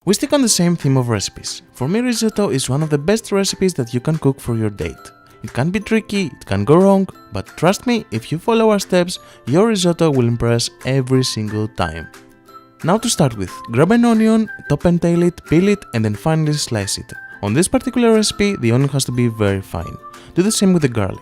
We stick on the same theme of recipes. For me, risotto is one of the best recipes that you can cook for your date. It can be tricky, it can go wrong, but trust me, if you follow our steps, your risotto will impress every single time. Now to start with, grab an onion, top and tail it, peel it, and then finally slice it. On this particular recipe, the onion has to be very fine. Do the same with the garlic.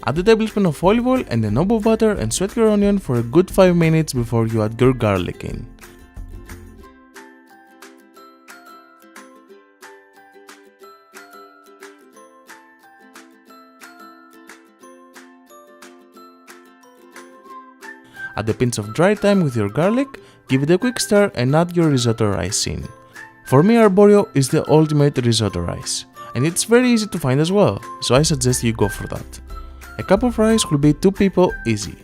Add a tablespoon of olive oil and a knob of butter and sweat your onion for a good 5 minutes before you add your garlic in. Add a pinch of dry thyme with your garlic, give it a quick stir and add your risotto rice in. For me, arborio is the ultimate risotto rice, and it's very easy to find as well, so I suggest you go for that. A cup of rice will be 2 people easy.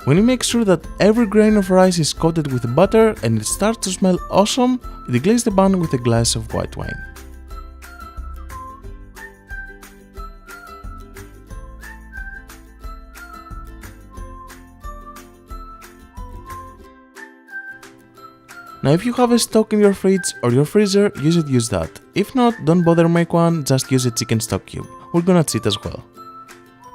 When you make sure that every grain of rice is coated with butter and it starts to smell awesome, deglaze the pan with a glass of white wine. Now if you have a stock in your fridge or your freezer, you should use that. If not, don't bother make one, just use a chicken stock cube. We're gonna cheat as well.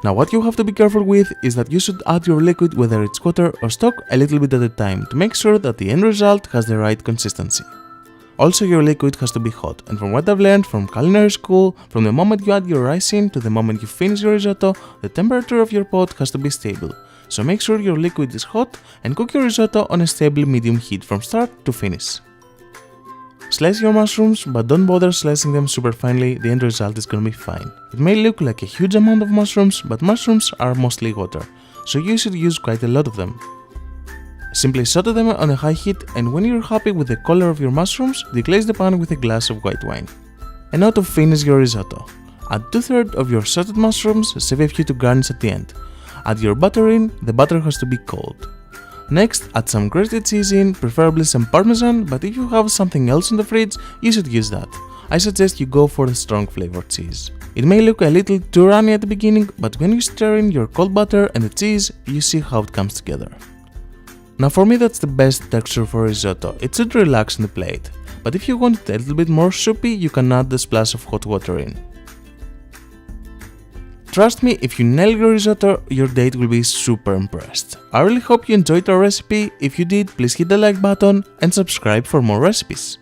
Now what you have to be careful with is that you should add your liquid, whether it's water or stock, a little bit at a time to make sure that the end result has the right consistency. Also, your liquid has to be hot, and from what I've learned from culinary school, from the moment you add your rice in to the moment you finish your risotto, the temperature of your pot has to be stable. So make sure your liquid is hot and cook your risotto on a stable medium heat from start to finish. Slice your mushrooms, but don't bother slicing them super finely, the end result is gonna be fine. It may look like a huge amount of mushrooms, but mushrooms are mostly water, so you should use quite a lot of them. Simply saute them on a high heat, and when you're happy with the color of your mushrooms, deglaze the pan with a glass of white wine. And now to finish your risotto. Add 2/3 of your sauteed mushrooms, save a few to garnish at the end. Add your butter in, the butter has to be cold. Next, add some grated cheese in, preferably some parmesan, but if you have something else in the fridge, you should use that. I suggest you go for the strong flavored cheese. It may look a little too runny at the beginning, but when you stir in your cold butter and the cheese, you see how it comes together. Now for me that's the best texture for risotto, it should relax on the plate, but if you want it a little bit more soupy, you can add the splash of hot water in. Trust me, if you nail your risotto, your date will be super impressed. I really hope you enjoyed our recipe. If you did, please hit the like button and subscribe for more recipes.